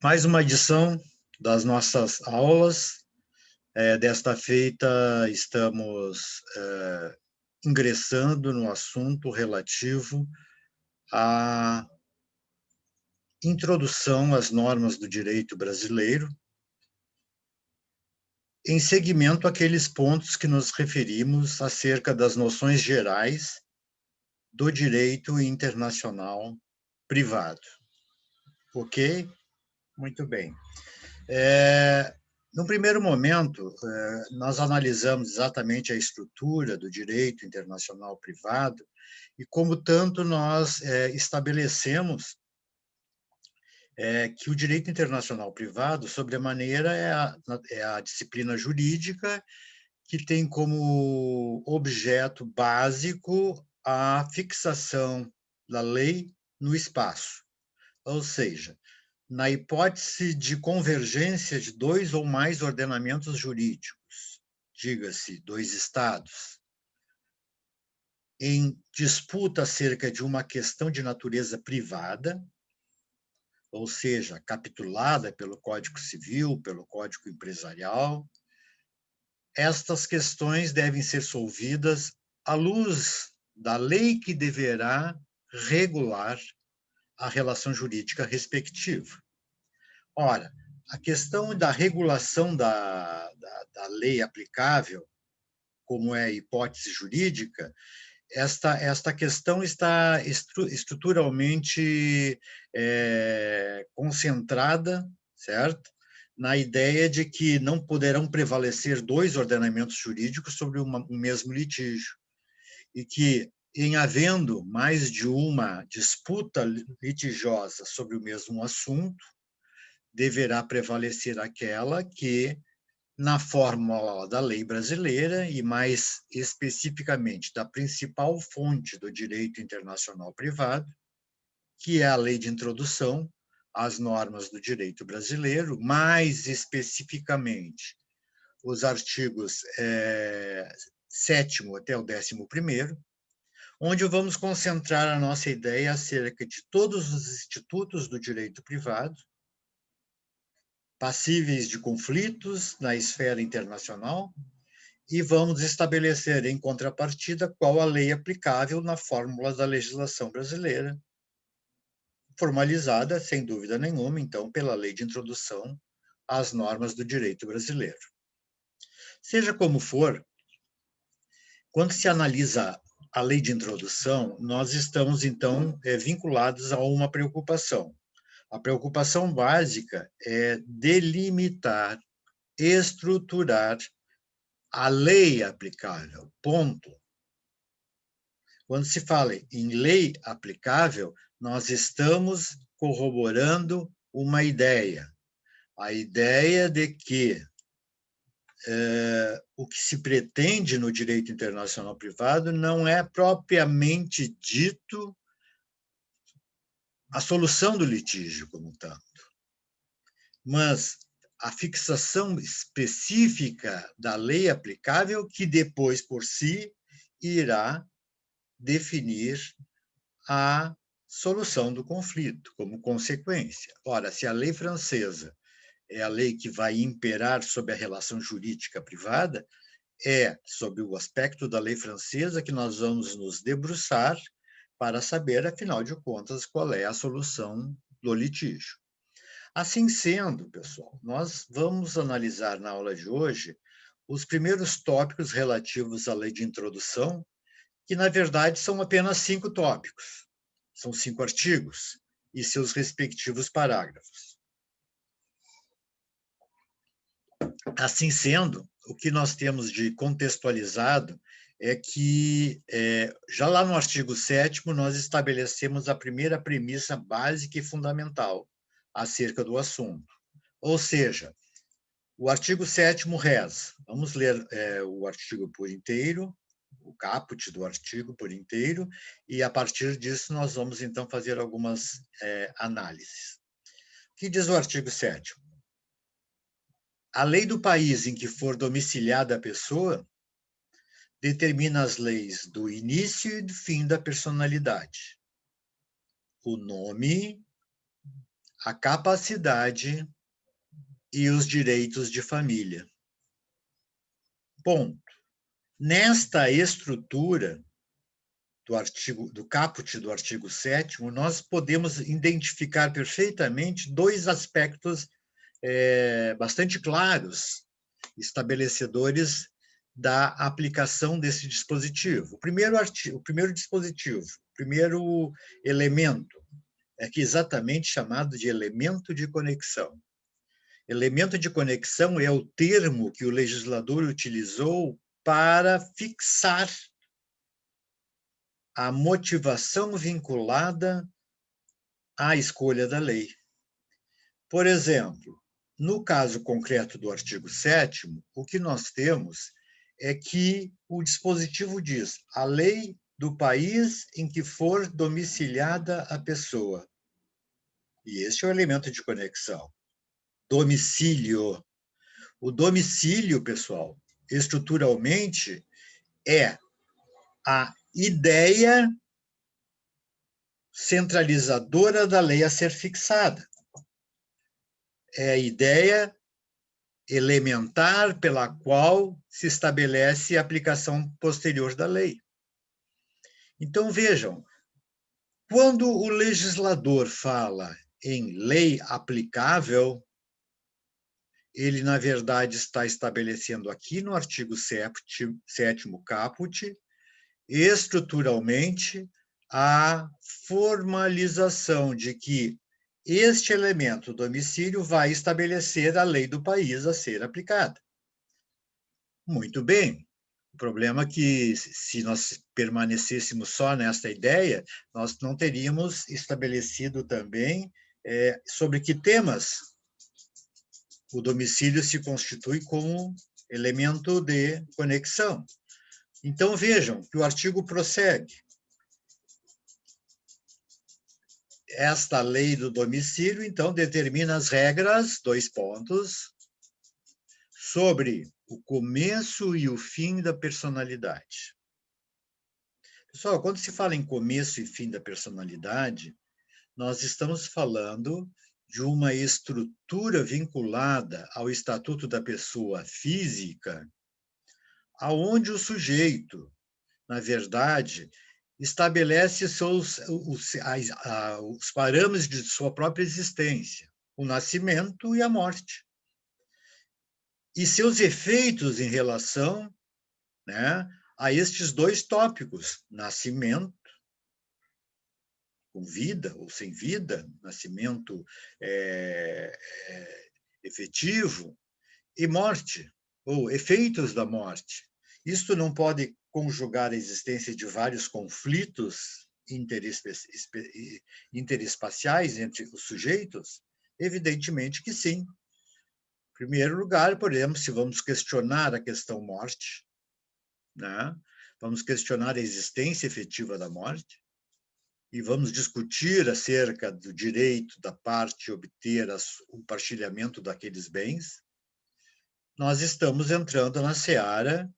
Mais uma edição das nossas aulas. Desta feita, estamos ingressando no assunto relativo à introdução às normas do direito brasileiro, em seguimento àqueles pontos que nos referimos acerca das noções gerais do direito internacional privado. Ok? Muito bem. No primeiro momento, nós analisamos exatamente a estrutura do direito internacional privado e, como tanto, nós estabelecemos que o direito internacional privado, sobremaneira, é a disciplina jurídica que tem como objeto básico a fixação da lei no espaço. Ou seja, na hipótese de convergência de dois ou mais ordenamentos jurídicos, diga-se, dois estados, em disputa acerca de uma questão de natureza privada, ou seja, capitulada pelo Código Civil, pelo Código Empresarial, estas questões devem ser solvidas à luz da lei que deverá regular a relação jurídica respectiva. Ora, a questão da regulação da lei aplicável, como é a hipótese jurídica, esta questão está estruturalmente concentrada, certo? Na ideia de que não poderão prevalecer dois ordenamentos jurídicos sobre um mesmo litígio, e que, em havendo mais de uma disputa litigiosa sobre o mesmo assunto, deverá prevalecer aquela que, na fórmula da lei brasileira, e mais especificamente da principal fonte do direito internacional privado, que é a lei de introdução às normas do direito brasileiro, mais especificamente os artigos 7º até o 11º, onde vamos concentrar a nossa ideia acerca de todos os institutos do direito privado, passíveis de conflitos na esfera internacional, e vamos estabelecer, em contrapartida, qual a lei aplicável na fórmula da legislação brasileira, formalizada, sem dúvida nenhuma, então, pela lei de introdução às normas do direito brasileiro. Seja como for, quando se analisa a lei de introdução, nós estamos, então, vinculados a uma preocupação. A preocupação básica é delimitar, estruturar a lei aplicável, ponto. Quando se fala em lei aplicável, nós estamos corroborando uma ideia, a ideia de que o que se pretende no direito internacional privado não é propriamente dito a solução do litígio como tanto, mas a fixação específica da lei aplicável que depois, por si, irá definir a solução do conflito como consequência. Ora, se a lei francesa é a lei que vai imperar sobre a relação jurídica privada, é sobre o aspecto da lei francesa que nós vamos nos debruçar para saber, afinal de contas, qual é a solução do litígio. Assim sendo, pessoal, nós vamos analisar na aula de hoje os primeiros tópicos relativos à lei de introdução, que, na verdade, são apenas 5 tópicos. São 5 artigos e seus respectivos parágrafos. Assim sendo, o que nós temos de contextualizado é que, já lá no artigo 7º, nós estabelecemos a primeira premissa básica e fundamental acerca do assunto. Ou seja, o artigo 7º reza, vamos ler o artigo por inteiro, o caput do artigo por inteiro, e a partir disso nós vamos então fazer algumas análises. O que diz o artigo 7º? A lei do país em que for domiciliada a pessoa determina as leis do início e do fim da personalidade. O nome, a capacidade e os direitos de família. Ponto. Nesta estrutura do caput do artigo 7º, nós podemos identificar perfeitamente dois aspectos bastante claros, estabelecedores da aplicação desse dispositivo. O primeiro elemento, é que exatamente chamado de elemento de conexão. Elemento de conexão é o termo que o legislador utilizou para fixar a motivação vinculada à escolha da lei. Por exemplo, no caso concreto do artigo 7º, o que nós temos é que o dispositivo diz a lei do país em que for domiciliada a pessoa. E este é o elemento de conexão. Domicílio. O domicílio, pessoal, estruturalmente, é a ideia centralizadora da lei a ser fixada. É a ideia elementar pela qual se estabelece a aplicação posterior da lei. Então, vejam, quando o legislador fala em lei aplicável, ele, na verdade, está estabelecendo aqui no artigo 7º caput, estruturalmente, a formalização de que este elemento, domicílio, vai estabelecer a lei do país a ser aplicada. Muito bem. O problema é que, se nós permanecêssemos só nesta ideia, nós não teríamos estabelecido também sobre que temas o domicílio se constitui como elemento de conexão. Então, vejam que o artigo prossegue. Esta lei do domicílio, então, determina as regras, 2 pontos, sobre o começo e o fim da personalidade. Pessoal, quando se fala em começo e fim da personalidade, nós estamos falando de uma estrutura vinculada ao Estatuto da Pessoa Física, aonde o sujeito, na verdade, estabelece os parâmetros de sua própria existência, o nascimento e a morte. E seus efeitos em relação, né, a estes 2 tópicos, nascimento, com vida ou sem vida, nascimento efetivo, e morte, ou efeitos da morte. Isto não pode conjugar a existência de vários conflitos interespaciais entre os sujeitos? Evidentemente que sim. Em primeiro lugar, por exemplo, se vamos questionar a questão morte, né? Vamos questionar a existência efetiva da morte, e vamos discutir acerca do direito da parte obter o partilhamento daqueles bens, nós estamos entrando na seara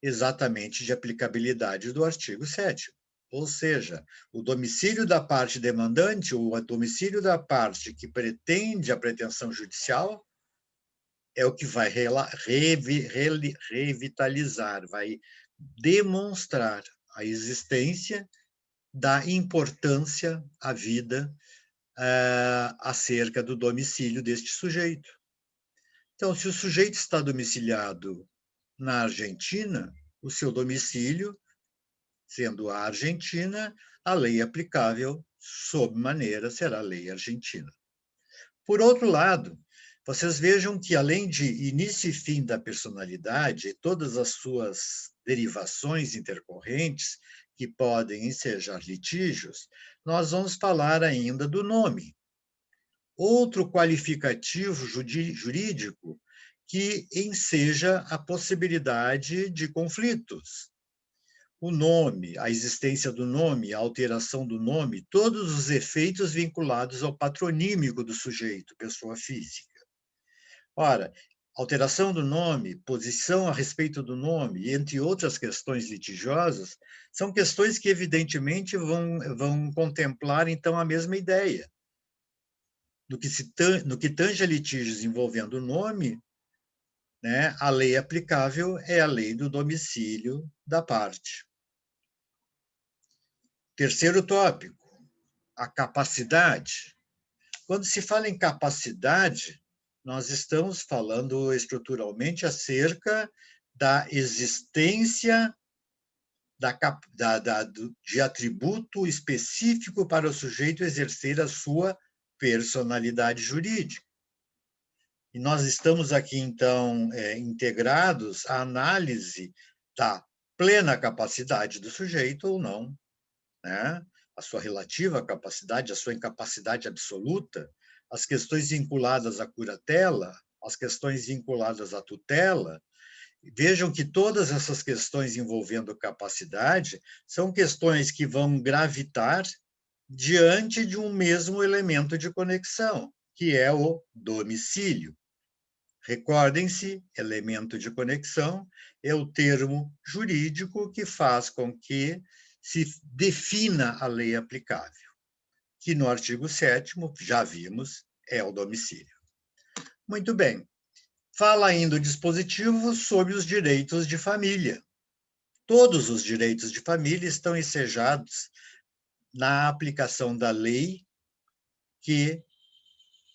exatamente de aplicabilidade do artigo 7º. Ou seja, o domicílio da parte demandante, ou o domicílio da parte que pretende a pretensão judicial, é o que vai revitalizar, vai demonstrar a existência da importância à vida acerca do domicílio deste sujeito. Então, se o sujeito está domiciliado na Argentina, o seu domicílio, sendo a Argentina, a lei aplicável, sob maneira, será a lei argentina. Por outro lado, vocês vejam que, além de início e fim da personalidade, todas as suas derivações intercorrentes, que podem ensejar litígios, nós vamos falar ainda do nome. Outro qualificativo jurídico que enseja a possibilidade de conflitos. O nome, a existência do nome, a alteração do nome, todos os efeitos vinculados ao patronímico do sujeito, pessoa física. Ora, alteração do nome, posição a respeito do nome, entre outras questões litigiosas, são questões que, evidentemente, vão contemplar, então, a mesma ideia. no que tange a litígios envolvendo o nome, né, a lei aplicável é a lei do domicílio da parte. Terceiro tópico, a capacidade. Quando se fala em capacidade, nós estamos falando estruturalmente acerca da existência de atributo específico para o sujeito exercer a sua personalidade jurídica. E nós estamos aqui, então, integrados à análise da plena capacidade do sujeito ou não, né? A sua relativa capacidade, a sua incapacidade absoluta, as questões vinculadas à curatela, as questões vinculadas à tutela. Vejam que todas essas questões envolvendo capacidade são questões que vão gravitar diante de um mesmo elemento de conexão, que é o domicílio. Recordem-se, elemento de conexão é o termo jurídico que faz com que se defina a lei aplicável, que no artigo 7º, já vimos, é o domicílio. Muito bem. Fala ainda o dispositivo sobre os direitos de família. Todos os direitos de família estão ensejados na aplicação da lei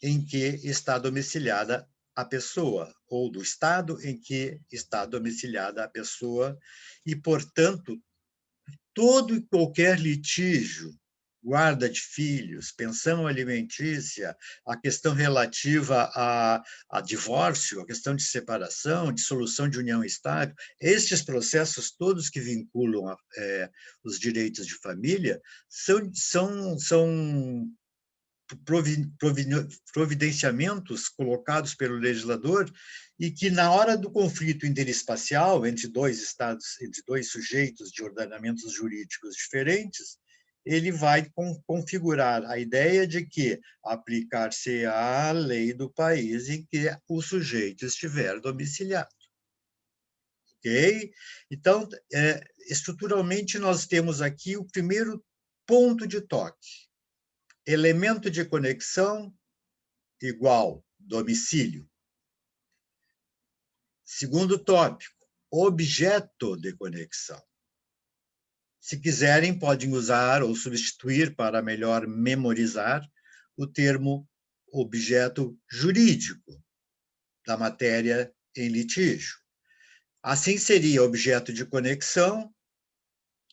em que está domiciliada a pessoa, ou do estado em que está domiciliada a pessoa, e, portanto, todo e qualquer litígio, guarda de filhos, pensão alimentícia, a questão relativa a divórcio, a questão de separação, de solução de união estável, estes processos todos que vinculam os direitos de família são providenciamentos colocados pelo legislador e que, na hora do conflito interespacial entre dois estados, entre dois sujeitos de ordenamentos jurídicos diferentes, ele vai configurar a ideia de que aplicar-se-á a lei do país em que o sujeito estiver domiciliado. Ok? Então, estruturalmente, nós temos aqui o primeiro ponto de toque. Elemento de conexão igual domicílio. Segundo tópico, objeto de conexão. Se quiserem, podem usar ou substituir, para melhor memorizar, o termo objeto jurídico da matéria em litígio. Assim seria objeto de conexão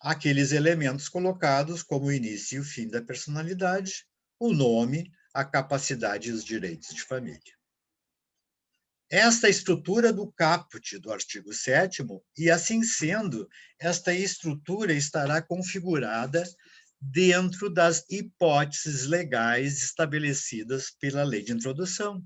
aqueles elementos colocados como o início e o fim da personalidade, o nome, a capacidade e os direitos de família. Esta estrutura do caput do artigo 7º, e assim sendo, esta estrutura estará configurada dentro das hipóteses legais estabelecidas pela lei de introdução.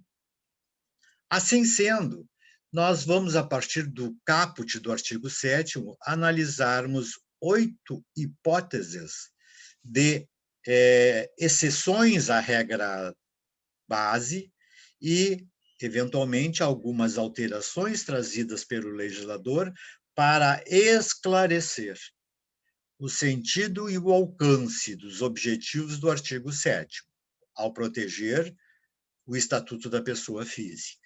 Assim sendo, nós vamos, a partir do caput do artigo 7º, analisarmos 8 hipóteses de exceções à regra base e, eventualmente, algumas alterações trazidas pelo legislador para esclarecer o sentido e o alcance dos objetivos do artigo 7º, ao proteger o Estatuto da Pessoa Física.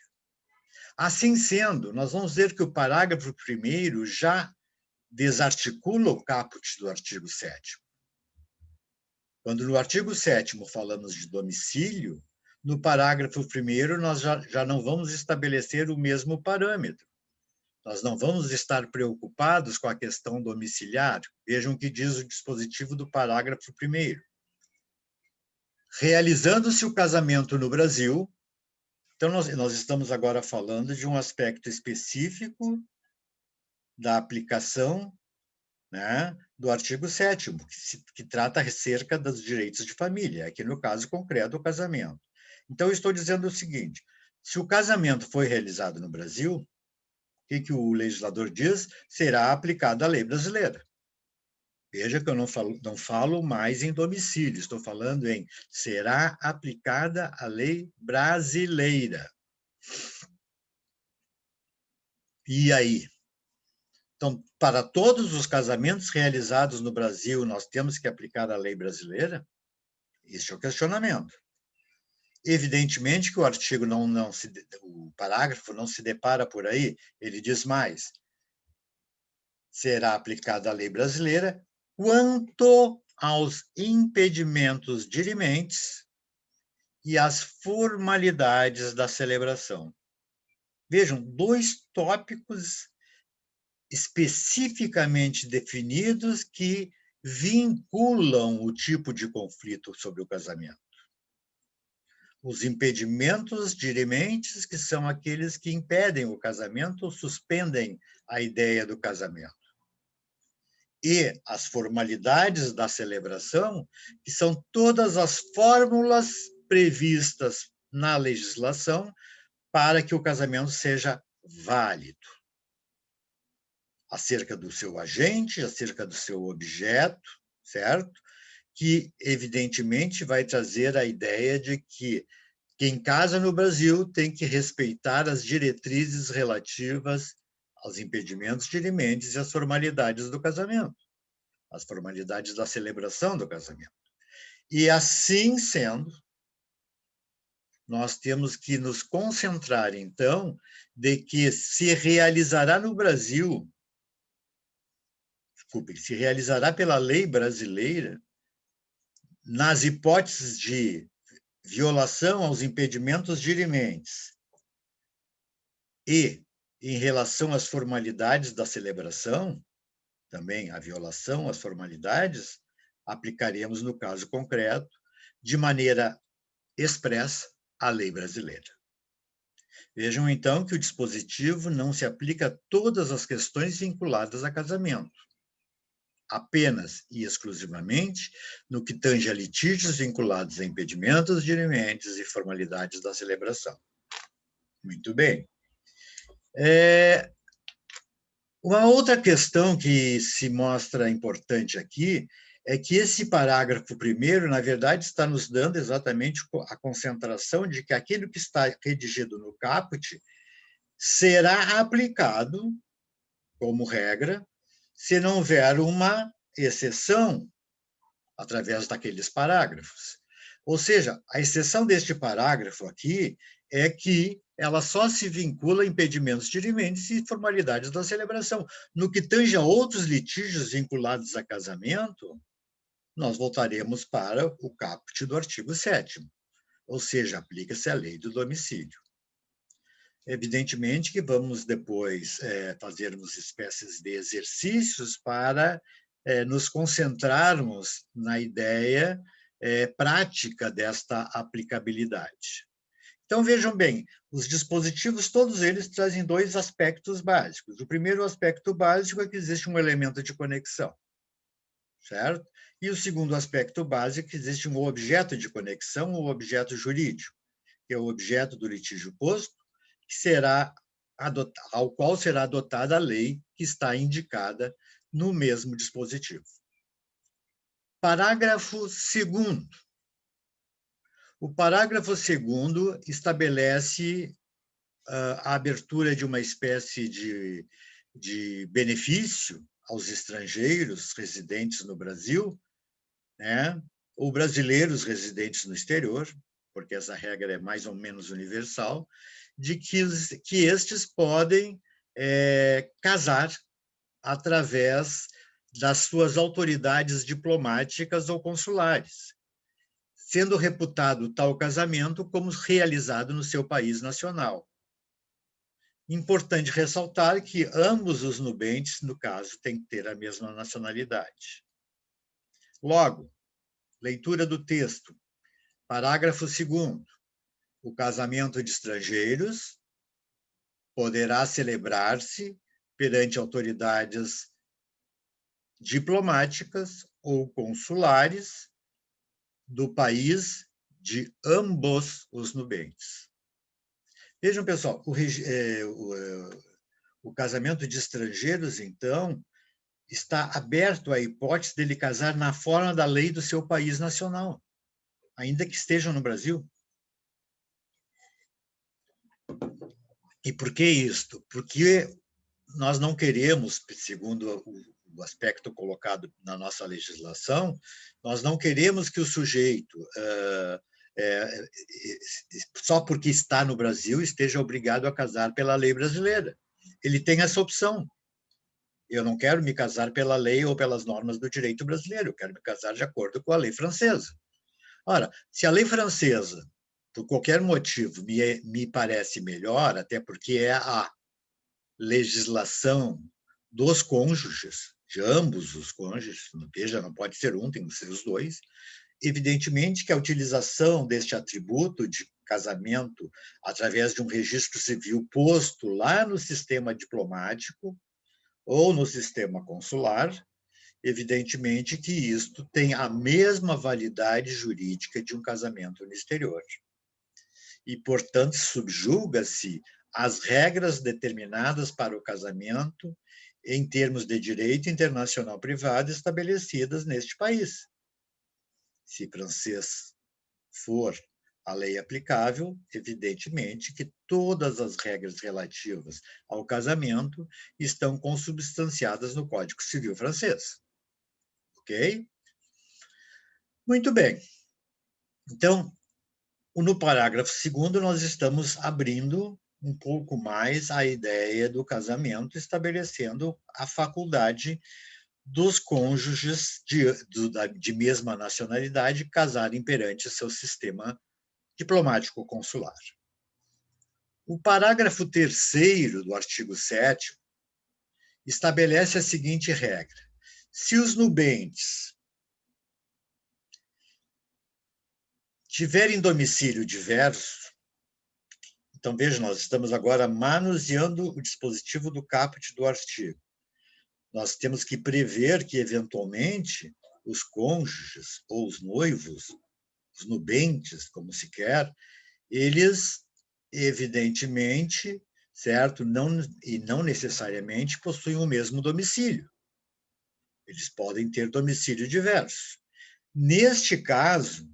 Assim sendo, nós vamos ver que o parágrafo 1º já desarticula o caput do artigo 7º. Quando no artigo 7º falamos de domicílio, no parágrafo 1º nós já não vamos estabelecer o mesmo parâmetro. Nós não vamos estar preocupados com a questão domiciliar. Vejam o que diz o dispositivo do parágrafo 1º. Realizando-se o casamento no Brasil, então nós estamos agora falando de um aspecto específico da aplicação, né, do artigo 7º, que trata acerca dos direitos de família, aqui no caso concreto o casamento. Então, eu estou dizendo o seguinte: se o casamento foi realizado no Brasil, o que o legislador diz? Será aplicada a lei brasileira. Veja que eu não falo mais em domicílio, estou falando em será aplicada a lei brasileira. E aí? Então, para todos os casamentos realizados no Brasil, nós temos que aplicar a lei brasileira? Esse é o questionamento. Evidentemente que o artigo o parágrafo não se depara por aí, ele diz mais: será aplicada a lei brasileira quanto aos impedimentos dirimentes e às formalidades da celebração. Vejam, 2 tópicos especificamente definidos que vinculam o tipo de conflito sobre o casamento. Os impedimentos dirimentes, que são aqueles que impedem o casamento ou suspendem a ideia do casamento. E as formalidades da celebração, que são todas as fórmulas previstas na legislação para que o casamento seja válido. Acerca do seu agente, acerca do seu objeto, certo? Que, evidentemente, vai trazer a ideia de que quem casa no Brasil tem que respeitar as diretrizes relativas aos impedimentos dirimentes e às formalidades do casamento, as formalidades da celebração do casamento. E, assim sendo, nós temos que nos concentrar, então, de que se realizará no Brasil, se realizará pela lei brasileira, nas hipóteses de violação aos impedimentos dirimentes e em relação às formalidades da celebração, também a violação às formalidades, aplicaremos no caso concreto, de maneira expressa, a lei brasileira. Vejam, então, que o dispositivo não se aplica a todas as questões vinculadas a casamento, apenas e exclusivamente no que tange a litígios vinculados a impedimentos dirimentes e formalidades da celebração. Muito bem. Uma outra questão que se mostra importante aqui é que esse parágrafo primeiro, na verdade, está nos dando exatamente a concentração de que aquilo que está redigido no caput será aplicado como regra se não houver uma exceção através daqueles parágrafos. Ou seja, a exceção deste parágrafo aqui é que ela só se vincula a impedimentos dirimentes e formalidades da celebração. No que tange a outros litígios vinculados a casamento, nós voltaremos para o caput do artigo 7º, ou seja, aplica-se a lei do domicílio. Evidentemente que vamos depois fazermos espécies de exercícios para nos concentrarmos na ideia prática desta aplicabilidade. Então, vejam bem, os dispositivos, todos eles trazem 2 aspectos básicos. O primeiro aspecto básico é que existe um elemento de conexão, certo? E o segundo aspecto básico é que existe um objeto de conexão, ou objeto jurídico, que é o objeto do litígio posto, que será ao qual será adotada a lei que está indicada no mesmo dispositivo. Parágrafo 2º. O parágrafo 2º estabelece a abertura de uma espécie de benefício aos estrangeiros residentes no Brasil, né, ou brasileiros residentes no exterior, porque essa regra é mais ou menos universal, de que estes podem casar através das suas autoridades diplomáticas ou consulares, sendo reputado tal casamento como realizado no seu país nacional. Importante ressaltar que ambos os nubentes, no caso, têm que ter a mesma nacionalidade. Logo, leitura do texto. Parágrafo 2º. O casamento de estrangeiros poderá celebrar-se perante autoridades diplomáticas ou consulares do país de ambos os nubentes. Vejam, pessoal, o casamento de estrangeiros, então, está aberto à hipótese dele casar na forma da lei do seu país nacional, ainda que estejam no Brasil. E por que isto? Porque nós não queremos, segundo o aspecto colocado na nossa legislação, nós não queremos que o sujeito só porque está no Brasil, esteja obrigado a casar pela lei brasileira. Ele tem essa opção. Eu não quero me casar pela lei ou pelas normas do direito brasileiro, eu quero me casar de acordo com a lei francesa. Ora, se a lei francesa, por qualquer motivo, me parece melhor, até porque é a legislação dos cônjuges, de ambos os cônjuges, veja, não pode ser um, tem que ser os dois, evidentemente que a utilização deste atributo de casamento através de um registro civil posto lá no sistema diplomático ou no sistema consular, evidentemente que isto tem a mesma validade jurídica de um casamento no exterior. E, portanto, subjuga-se as regras determinadas para o casamento em termos de direito internacional privado estabelecidas neste país. Se francês for a lei aplicável, evidentemente que todas as regras relativas ao casamento estão consubstanciadas no Código Civil francês. Ok? Muito bem. Então, no parágrafo 2º, nós estamos abrindo um pouco mais a ideia do casamento, estabelecendo a faculdade dos cônjuges de mesma nacionalidade casarem perante seu sistema diplomático consular. O parágrafo 3º do artigo 7º estabelece a seguinte regra: se os nubentes tiverem domicílio diverso, então veja, nós estamos agora manuseando o dispositivo do caput do artigo. Nós temos que prever que, eventualmente, os cônjuges ou os noivos, os nubentes, como se quer, eles, evidentemente, certo, não necessariamente possuem o mesmo domicílio. Eles podem ter domicílio diverso. Neste caso,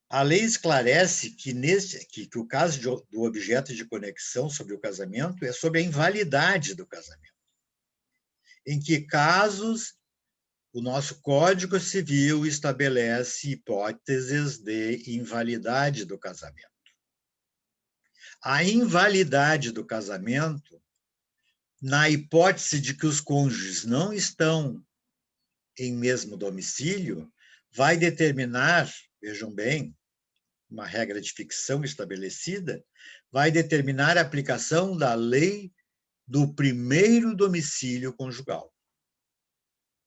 a lei esclarece que o caso do objeto de conexão sobre o casamento é sobre a invalidade do casamento. Em que casos o nosso Código Civil estabelece hipóteses de invalidade do casamento. A invalidade do casamento, na hipótese de que os cônjuges não estão em mesmo domicílio, vai determinar, vejam bem, uma regra de ficção estabelecida, vai determinar a aplicação da lei do primeiro domicílio conjugal.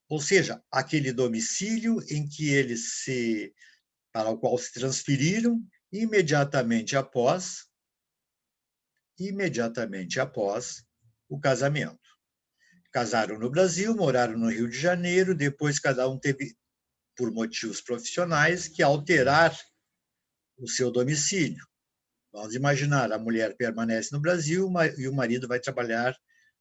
Ou seja, aquele domicílio em que para o qual se transferiram imediatamente após o casamento. Casaram no Brasil, moraram no Rio de Janeiro, depois cada um teve, por motivos profissionais, que alterar o seu domicílio. Vamos imaginar, a mulher permanece no Brasil e o marido vai trabalhar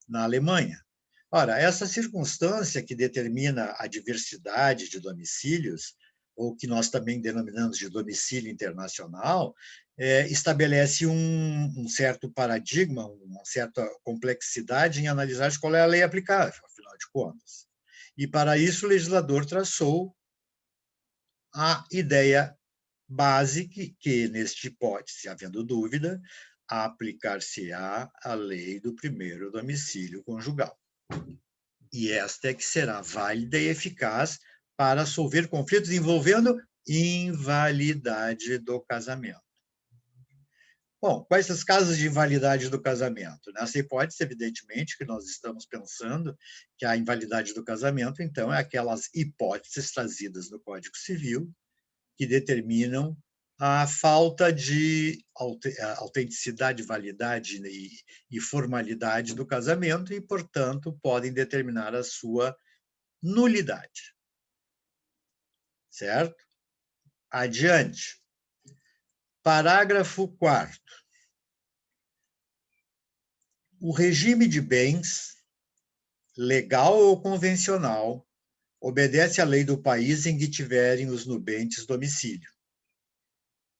na Alemanha. Ora, essa circunstância que determina a diversidade de domicílios, ou que nós também denominamos de domicílio internacional, estabelece um certo paradigma, uma certa complexidade em analisar qual é a lei aplicável, afinal de contas. E, para isso, o legislador traçou a ideia básica que, nesta hipótese, havendo dúvida, aplicar-se-á a lei do primeiro domicílio conjugal. E esta é que será válida e eficaz para solver conflitos envolvendo invalidade do casamento. Bom, quais são os casos de invalidade do casamento? Nessa hipótese, evidentemente, que nós estamos pensando que a invalidade do casamento, então, é aquelas hipóteses trazidas no Código Civil que determinam a falta de autenticidade, validade e formalidade do casamento e, portanto, podem determinar a sua nulidade. Certo? Adiante. Parágrafo 4º. O regime de bens, legal ou convencional, obedece à lei do país em que tiverem os nubentes domicílio.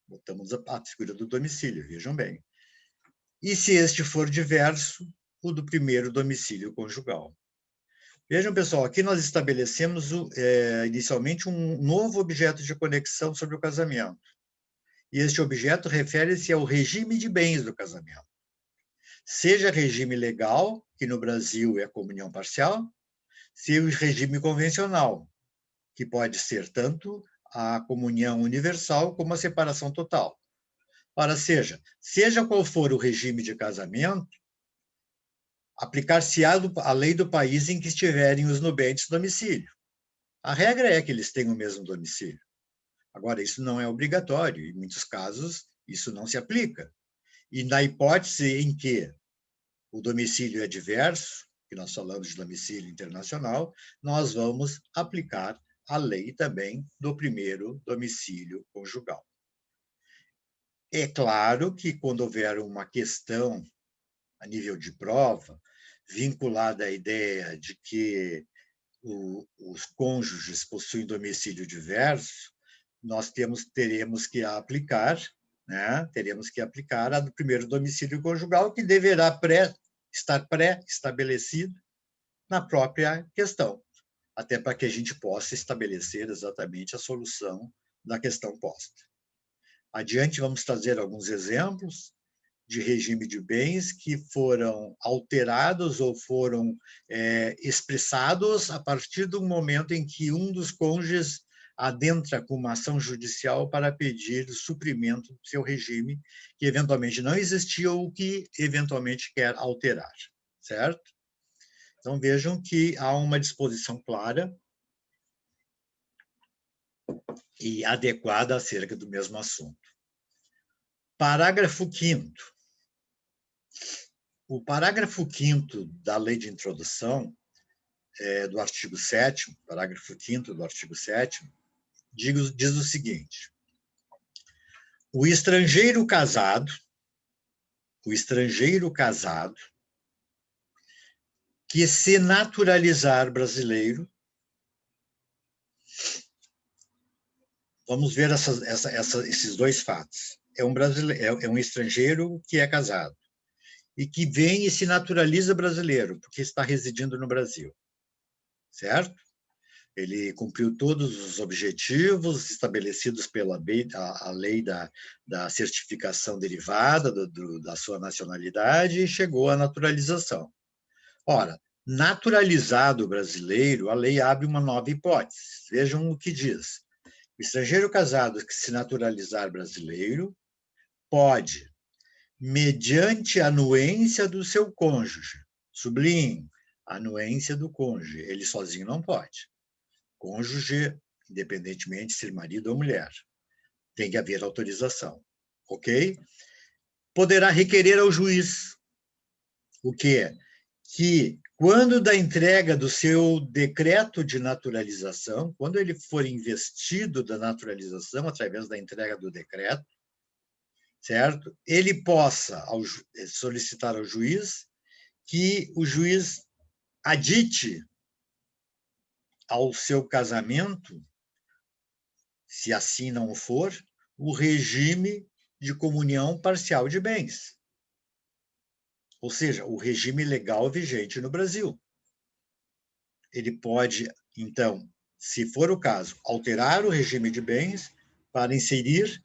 Botamos a figura do domicílio, vejam bem. E se este for diverso, o do primeiro domicílio conjugal. Vejam, pessoal, aqui nós estabelecemos inicialmente um novo objeto de conexão sobre o casamento. E este objeto refere-se ao regime de bens do casamento. Seja regime legal, que no Brasil é a comunhão parcial, seja o regime convencional, que pode ser tanto a comunhão universal como a separação total. Ora, seja qual for o regime de casamento, aplicar-se-á a lei do país em que estiverem os nubentes domicílio. A regra é que eles tenham o mesmo domicílio. Agora, isso não é obrigatório, em muitos casos, isso não se aplica. E na hipótese em que o domicílio é diverso, que nós falamos de domicílio internacional, nós vamos aplicar a lei também do primeiro domicílio conjugal. É claro que quando houver uma questão a nível de prova, vinculada à ideia de que os cônjuges possuem domicílio diverso, nós teremos que aplicar, né? Teremos que aplicar a do primeiro domicílio conjugal, que deverá estar pré-estabelecido na própria questão, até para que a gente possa estabelecer exatamente a solução da questão posta. Adiante, vamos trazer alguns exemplos de regime de bens que foram alterados ou foram expressados a partir do momento em que um dos cônjuges adentra com uma ação judicial para pedir o suprimento do seu regime, que eventualmente não existia ou que eventualmente quer alterar, certo? Então, vejam que há uma disposição clara e adequada acerca do mesmo assunto. Parágrafo 5º. O parágrafo 5º da Lei de Introdução, do artigo 7º, parágrafo 5º do artigo 7º, diz o seguinte: o estrangeiro casado que se naturalizar brasileiro, vamos ver esses dois fatos. É um estrangeiro que é casado e que vem e se naturaliza brasileiro, porque está residindo no Brasil, certo? Ele cumpriu todos os objetivos estabelecidos pela a lei da certificação derivada da sua nacionalidade e chegou à naturalização. Ora, naturalizado brasileiro, a lei abre uma nova hipótese. Vejam o que diz. O estrangeiro casado que se naturalizar brasileiro pode, mediante anuência do seu cônjuge, sublinhe, anuência do cônjuge, ele sozinho não pode. Cônjuge, independentemente de ser marido ou mulher, tem que haver autorização, ok? Poderá requerer ao juiz o quê? Que quando da entrega do seu decreto de naturalização, quando ele for investido da naturalização através da entrega do decreto, certo? Ele possa solicitar ao juiz que o juiz adite ao seu casamento, se assim não for, o regime de comunhão parcial de bens. Ou seja, o regime legal vigente no Brasil. Ele pode, então, se for o caso, alterar o regime de bens para inserir,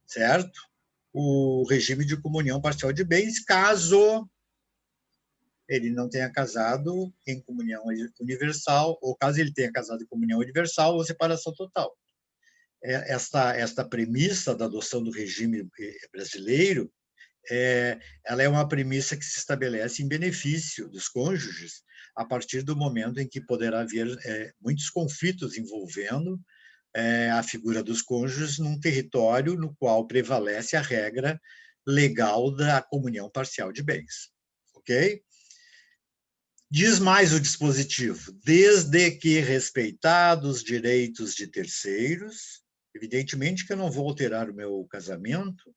certo? O regime de comunhão parcial de bens, caso ele não tenha casado em comunhão universal, ou caso ele tenha casado em comunhão universal ou separação total. Esta premissa da adoção do regime brasileiro, ela é uma premissa que se estabelece em benefício dos cônjuges a partir do momento em que poderá haver muitos conflitos envolvendo a figura dos cônjuges num território no qual prevalece a regra legal da comunhão parcial de bens. Ok? Diz mais o dispositivo, desde que respeitados os direitos de terceiros, evidentemente que eu não vou alterar o meu casamento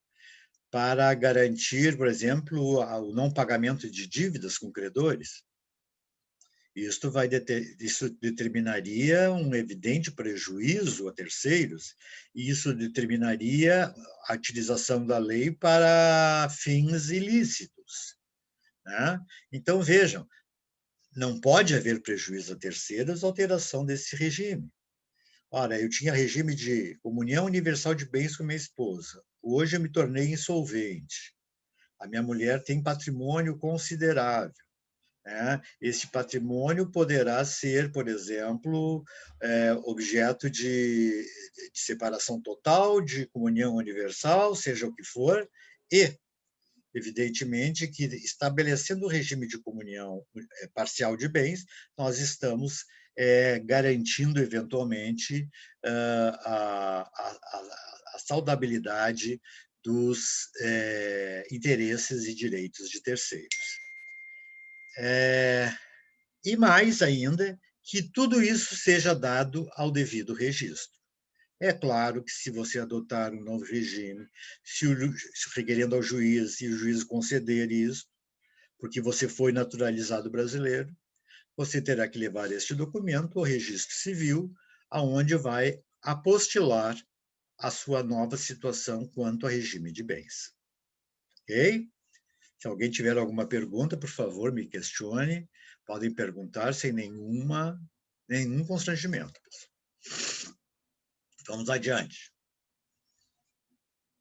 para garantir, por exemplo, o não pagamento de dívidas com credores. Isso determinaria um evidente prejuízo a terceiros, e isso determinaria a utilização da lei para fins ilícitos, né? Então, vejam, não pode haver prejuízo a terceiros, alteração desse regime. Ora, eu tinha regime de comunhão universal de bens com minha esposa. Hoje eu me tornei insolvente. A minha mulher tem patrimônio considerável. Né? Esse patrimônio poderá ser, por exemplo, objeto de separação total, de comunhão universal, seja o que for, e, evidentemente, que estabelecendo o regime de comunhão parcial de bens, nós estamos garantindo, eventualmente, a saudabilidade dos interesses e direitos de terceiros. E mais ainda, que tudo isso seja dado ao devido registro. É claro que, se você adotar um novo regime, se requerendo ao juiz e o juiz conceder isso, porque você foi naturalizado brasileiro, você terá que levar este documento ao registro civil, aonde vai apostilar a sua nova situação quanto a regime de bens. Ok? Se alguém tiver alguma pergunta, por favor, me questione. Podem perguntar sem nenhum constrangimento. Vamos adiante.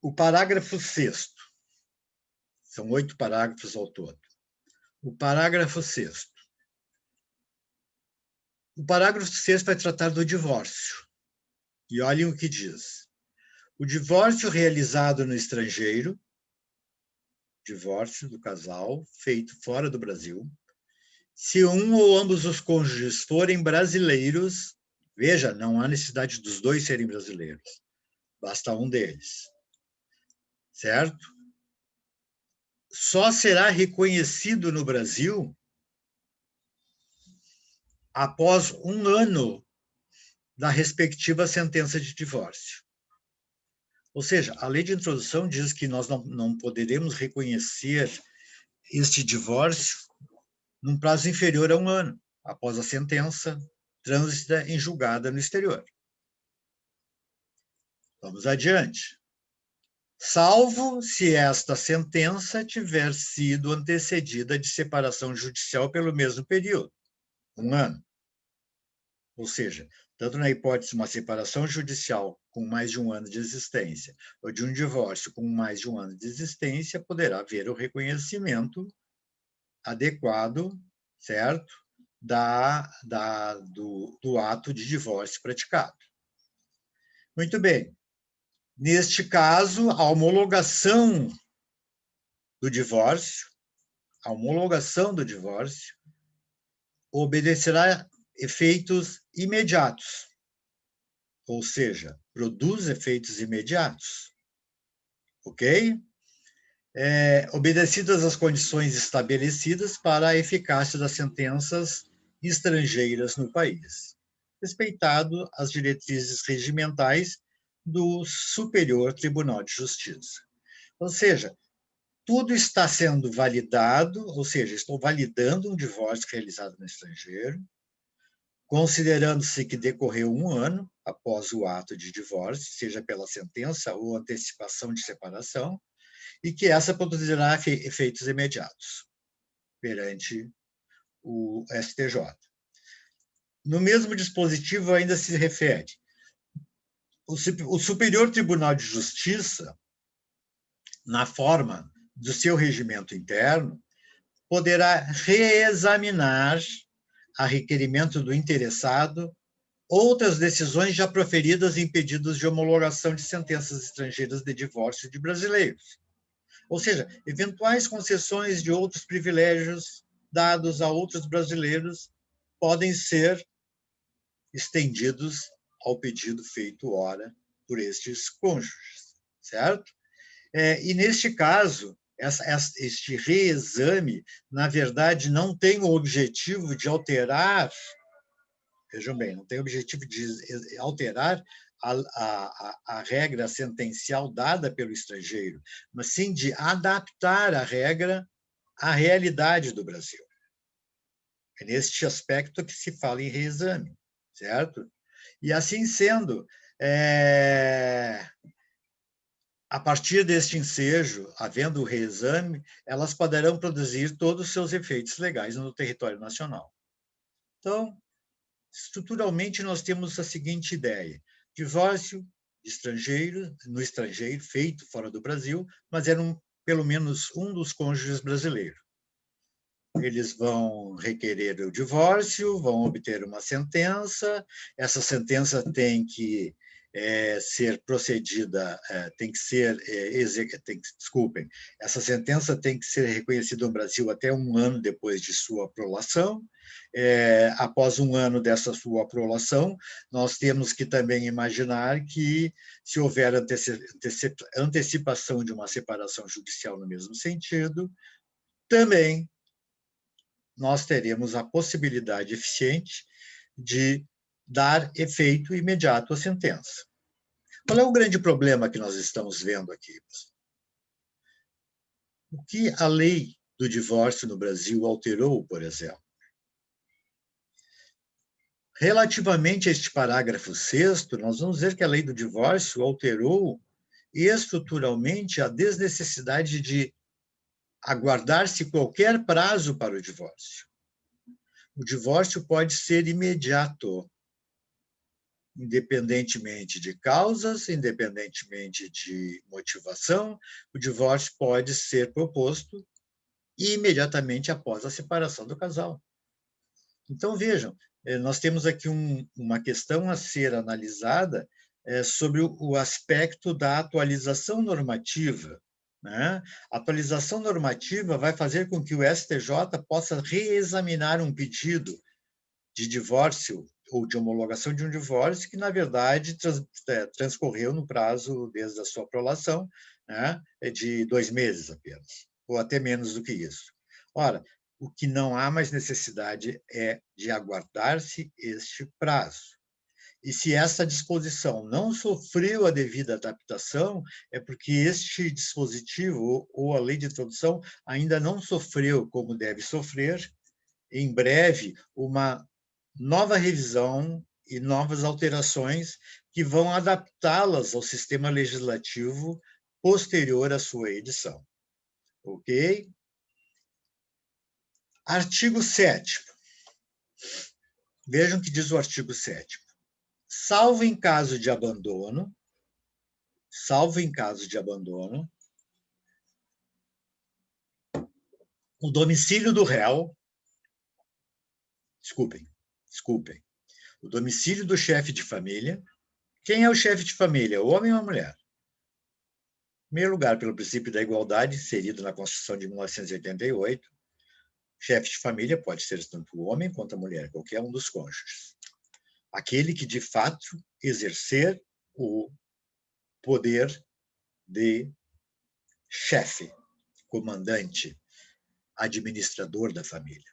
O parágrafo 6º. São 8 parágrafos ao todo. O parágrafo 6º. O parágrafo 6º vai tratar do divórcio. E olhem o que diz. O divórcio realizado no estrangeiro, divórcio do casal feito fora do Brasil, se um ou ambos os cônjuges forem brasileiros, veja, não há necessidade dos dois serem brasileiros, basta um deles, certo? Só será reconhecido no Brasil após um ano da respectiva sentença de divórcio. Ou seja, a lei de introdução diz que nós não poderemos reconhecer este divórcio num prazo inferior a um ano, após a sentença trânsita em julgada no exterior. Vamos adiante. Salvo se esta sentença tiver sido antecedida de separação judicial pelo mesmo período, um ano. Ou seja, tanto na hipótese de uma separação judicial com mais de um ano de existência ou de um divórcio com mais de um ano de existência, poderá haver o reconhecimento adequado, certo, do ato de divórcio praticado. Muito bem. Neste caso, a homologação do divórcio obedecerá efeitos imediatos, ou seja, produz efeitos imediatos, ok? Obedecidas as condições estabelecidas para a eficácia das sentenças estrangeiras no país, respeitado as diretrizes regimentais do Superior Tribunal de Justiça. Ou seja, tudo está sendo validado, ou seja, estou validando um divórcio realizado no estrangeiro, considerando-se que decorreu um ano após o ato de divórcio, seja pela sentença ou antecipação de separação, e que essa produzirá efeitos imediatos perante o STJ. No mesmo dispositivo ainda se refere: o Superior Tribunal de Justiça, na forma do seu regimento interno, poderá reexaminar, a requerimento do interessado, outras decisões já proferidas em pedidos de homologação de sentenças estrangeiras de divórcio de brasileiros. Ou seja, eventuais concessões de outros privilégios dados a outros brasileiros podem ser estendidos ao pedido feito ora por estes cônjuges, certo? E, neste caso, este reexame, na verdade, não tem o objetivo de alterar, vejam bem, não tem o objetivo de alterar a regra sentencial dada pelo estrangeiro, mas sim de adaptar a regra à realidade do Brasil. É neste aspecto que se fala em reexame, certo? E, assim sendo, a partir deste ensejo, havendo o reexame, elas poderão produzir todos os seus efeitos legais no território nacional. Então, estruturalmente, nós temos a seguinte ideia: divórcio estrangeiro, no estrangeiro, feito fora do Brasil, mas era pelo menos um dos cônjuges brasileiro. Eles vão requerer o divórcio, vão obter uma sentença, essa sentença tem que ser procedida, desculpem, essa sentença tem que ser reconhecida no Brasil até um ano depois de sua prolação. Após um ano dessa sua prolação, nós temos que também imaginar que, se houver antecipação de uma separação judicial no mesmo sentido, também nós teremos a possibilidade eficiente de dar efeito imediato à sentença. Qual é o grande problema que nós estamos vendo aqui? O que a lei do divórcio no Brasil alterou, por exemplo? Relativamente a este parágrafo 6º, nós vamos ver que a lei do divórcio alterou estruturalmente a desnecessidade de aguardar-se qualquer prazo para o divórcio. O divórcio pode ser imediato, independentemente de causas, independentemente de motivação, o divórcio pode ser proposto imediatamente após a separação do casal. Então, vejam, nós temos aqui uma questão a ser analisada sobre o aspecto da atualização normativa. Né? A atualização normativa vai fazer com que o STJ possa reexaminar um pedido de divórcio ou de homologação de um divórcio que, na verdade, transcorreu no prazo desde a sua prolação, né, de 2 meses apenas, ou até menos do que isso. Ora, o que não há mais necessidade é de aguardar-se este prazo. E se essa disposição não sofreu a devida adaptação, é porque este dispositivo ou a lei de introdução ainda não sofreu, como deve sofrer, em breve, uma nova revisão e novas alterações que vão adaptá-las ao sistema legislativo posterior à sua edição. Ok? Artigo 7º. Vejam o que diz o artigo 7º. Salvo em caso de abandono, o domicílio do réu, desculpem, o domicílio do chefe de família. Quem é o chefe de família, o homem ou a mulher? Em primeiro lugar, pelo princípio da igualdade, inserido na Constituição de 1988, chefe de família pode ser tanto o homem quanto a mulher, qualquer um dos cônjuges. Aquele que, de fato, exercer o poder de chefe, comandante, administrador da família.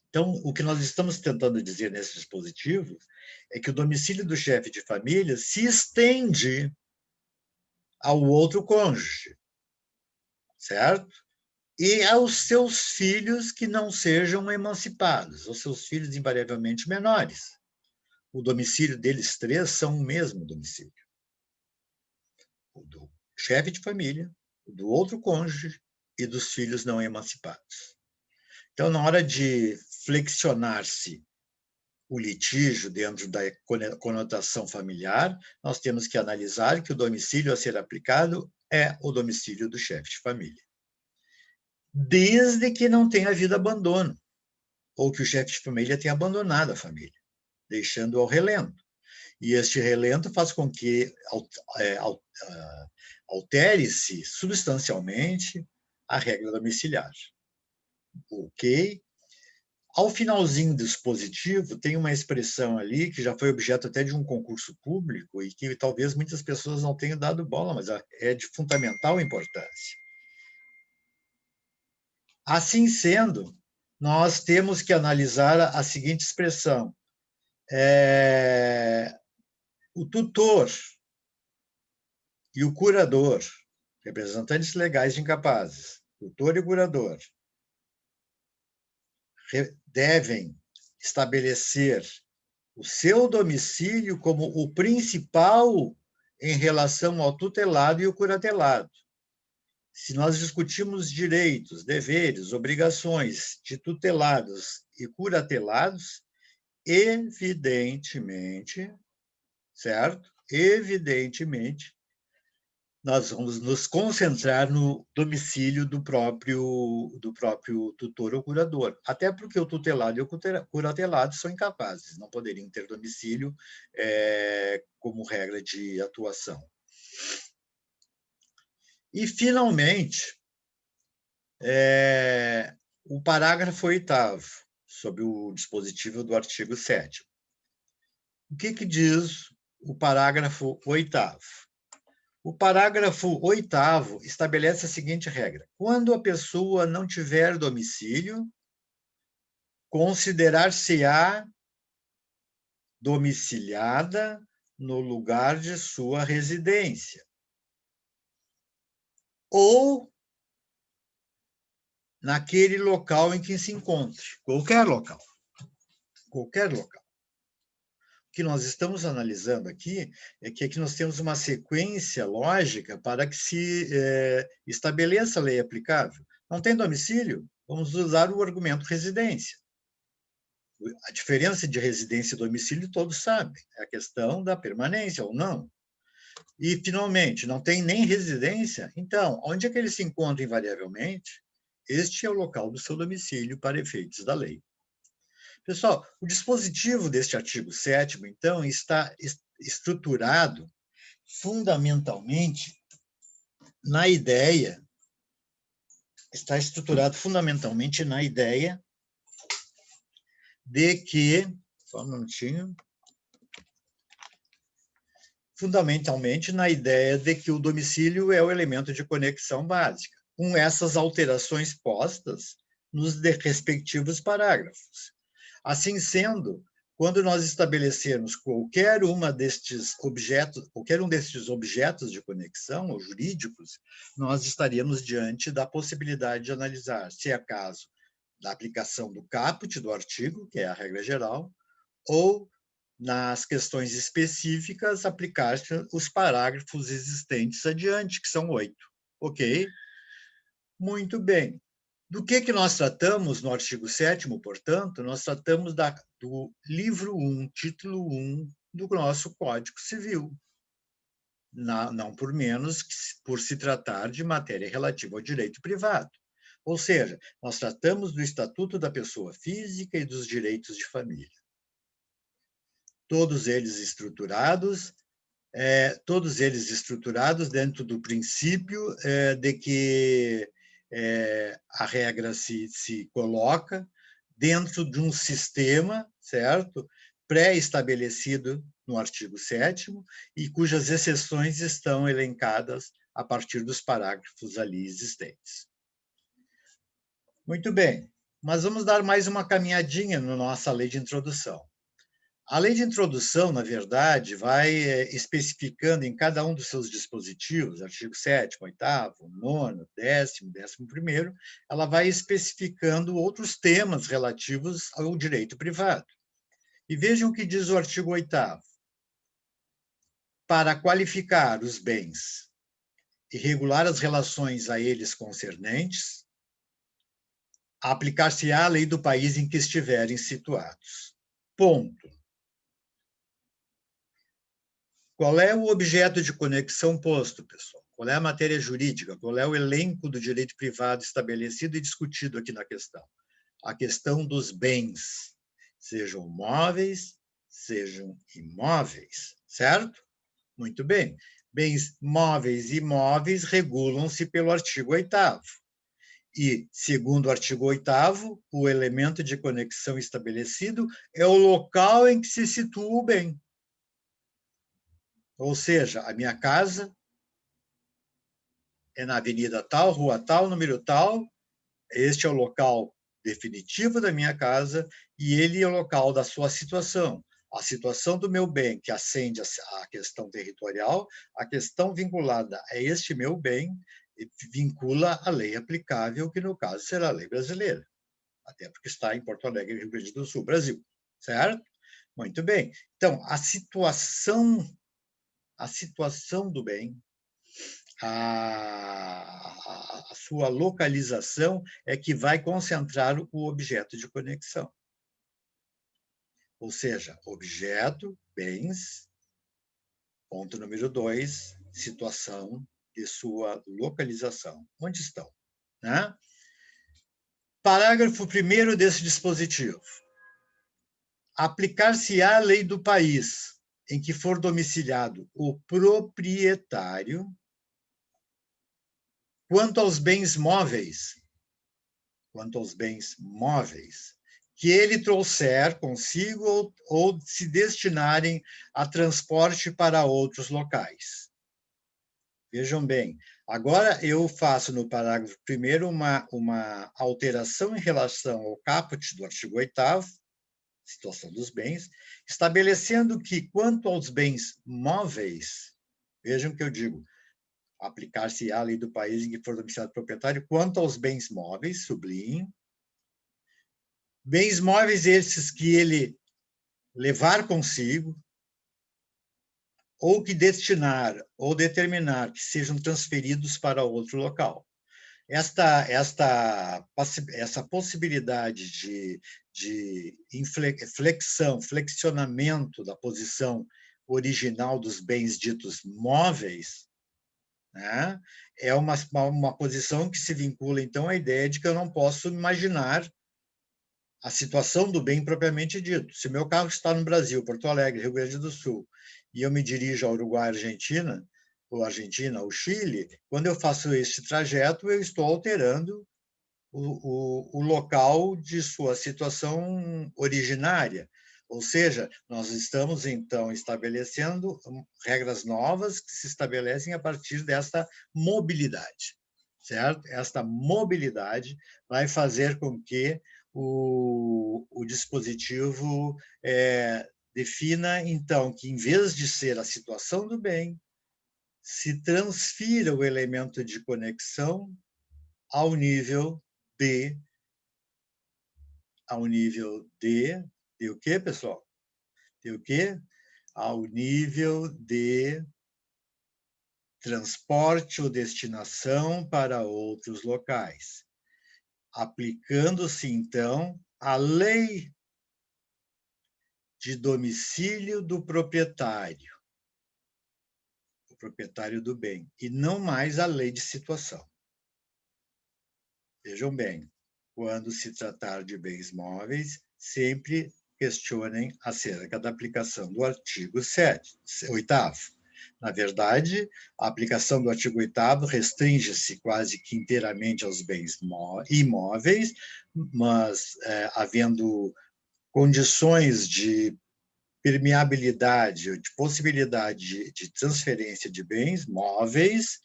Então, o que nós estamos tentando dizer nesse dispositivo é que o domicílio do chefe de família se estende ao outro cônjuge, certo? E aos seus filhos que não sejam emancipados, aos seus filhos invariavelmente menores. O domicílio deles três são o mesmo domicílio. O do chefe de família, o do outro cônjuge e dos filhos não emancipados. Então, na hora de flexionar-se o litígio dentro da conotação familiar, nós temos que analisar que o domicílio a ser aplicado é o domicílio do chefe de família. Desde que não tenha havido abandono, ou que o chefe de família tenha abandonado a família, deixando ao relento. E este relento faz com que altere-se substancialmente a regra domiciliar. Ok? Ao finalzinho do dispositivo, tem uma expressão ali que já foi objeto até de um concurso público e que talvez muitas pessoas não tenham dado bola, mas é de fundamental importância. Assim sendo, nós temos que analisar a seguinte expressão. O tutor e o curador, representantes legais de incapazes, tutor e curador, devem estabelecer o seu domicílio como o principal em relação ao tutelado e o curatelado. Se nós discutimos direitos, deveres, obrigações de tutelados e curatelados, evidentemente, certo? Evidentemente, nós vamos nos concentrar no domicílio do próprio tutor ou curador. Até porque o tutelado e o curatelado são incapazes, não poderiam ter domicílio como regra de atuação. E, finalmente, o parágrafo 8º, sobre o dispositivo do artigo 7º. O que diz o parágrafo 8º? O parágrafo 8º estabelece a seguinte regra: quando a pessoa não tiver domicílio, considerar-se-á domiciliada no lugar de sua residência, ou naquele local em que se encontre, qualquer local. Qualquer local. O que nós estamos analisando aqui é que aqui nós temos uma sequência lógica para que se estabeleça a lei aplicável. Não tem domicílio? Vamos usar o argumento residência. A diferença de residência e domicílio todos sabem, é a questão da permanência ou não. E, finalmente, não tem nem residência? Então, onde é que ele se encontra invariavelmente? Este é o local do seu domicílio para efeitos da lei. Pessoal, o dispositivo deste artigo 7º, então, está estruturado fundamentalmente na ideia, de que, só um minutinho, fundamentalmente na ideia de que o domicílio é o elemento de conexão básica, com essas alterações postas nos respectivos parágrafos. Assim sendo, quando nós estabelecermos qualquer um destes objetos de conexão, ou jurídicos, nós estaríamos diante da possibilidade de analisar se é caso da aplicação do caput do artigo, que é a regra geral, ou, nas questões específicas, aplicar-se os parágrafos existentes adiante, que são 8. Ok? Muito bem. Do que nós tratamos no artigo 7º, portanto? Nós tratamos do livro 1, título 1 do nosso Código Civil. Não por menos que por se tratar de matéria relativa ao direito privado. Ou seja, nós tratamos do Estatuto da Pessoa Física e dos Direitos de Família. Todos eles estruturados dentro do princípio de que a regra se coloca dentro de um sistema, certo? Pré-estabelecido no artigo 7º e cujas exceções estão elencadas a partir dos parágrafos ali existentes. Muito bem, mas vamos dar mais uma caminhadinha na nossa lei de introdução. A lei de introdução, na verdade, vai especificando em cada um dos seus dispositivos, artigo 7º, 8º, 9º, 10º, 11º, ela vai especificando outros temas relativos ao direito privado. E vejam o que diz o artigo 8º. Para qualificar os bens e regular as relações a eles concernentes, aplicar-se-á a lei do país em que estiverem situados. Ponto. Qual é o objeto de conexão posto, pessoal? Qual é a matéria jurídica? Qual é o elenco do direito privado estabelecido e discutido aqui na questão? A questão dos bens, sejam móveis, sejam imóveis, certo? Muito bem. Bens móveis e imóveis regulam-se pelo artigo 8º. E, segundo o artigo 8º, o elemento de conexão estabelecido é o local em que se situa o bem. Ou seja, a minha casa é na avenida tal, rua tal, número tal, este é o local definitivo da minha casa e ele é o local da sua situação. A situação do meu bem, que ascende à questão territorial, a questão vinculada a este meu bem, vincula a lei aplicável, que no caso será a lei brasileira, até porque está em Porto Alegre, Rio Grande do Sul, Brasil, certo? Muito bem. Então, a situação do bem, a sua localização é que vai concentrar o objeto de conexão. Ou seja, objeto, bens, ponto número 2, situação e sua localização. Onde estão? Né? Parágrafo 1º desse dispositivo. Aplicar-se-á a lei do país em que for domiciliado o proprietário quanto aos bens móveis, que ele trouxer consigo ou se destinarem a transporte para outros locais. Vejam bem, agora eu faço no parágrafo 1º uma alteração em relação ao caput do artigo 8º, situação dos bens, estabelecendo que, quanto aos bens móveis, vejam que eu digo, aplicar-se à lei do país em que for domiciliado proprietário, quanto aos bens móveis, sublinho, bens móveis esses que ele levar consigo, ou que destinar, ou determinar que sejam transferidos para outro local. Essa possibilidade de flexionamento da posição original dos bens ditos móveis, né, é uma posição que se vincula, então, à ideia de que eu não posso imaginar a situação do bem propriamente dito. Se meu carro está no Brasil, Porto Alegre, Rio Grande do Sul, e eu me dirijo ao Uruguai, Argentina, ou Chile, quando eu faço este trajeto, eu estou alterando o local de sua situação originária. Ou seja, nós estamos, então, estabelecendo regras novas que se estabelecem a partir desta mobilidade, certo? Esta mobilidade vai fazer com que o dispositivo defina, então, que, em vez de ser a situação do bem, se transfira o elemento de conexão ao nível de o quê, pessoal? De o quê? Ao nível de transporte ou destinação para outros locais, aplicando-se, então, a lei de domicílio do proprietário, o proprietário do bem, e não mais a lei de situação. Vejam bem, quando se tratar de bens móveis, sempre questionem acerca da aplicação do artigo 8º. Na verdade, a aplicação do artigo 8º restringe-se quase que inteiramente aos bens imóveis, mas havendo condições de permeabilidade, de possibilidade de transferência de bens móveis,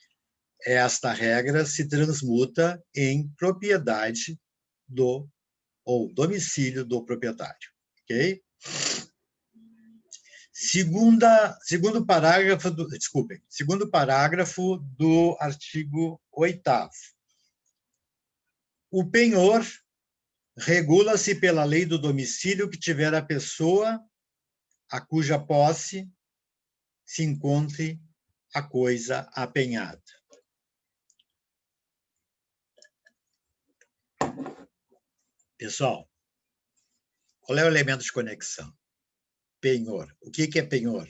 esta regra se transmuta em propriedade ou domicílio do proprietário, ok? Segundo parágrafo do artigo 8º. O penhor regula-se pela lei do domicílio que tiver a pessoa a cuja posse se encontre a coisa apenhada. Pessoal, qual é o elemento de conexão? Penhor. O que é penhor?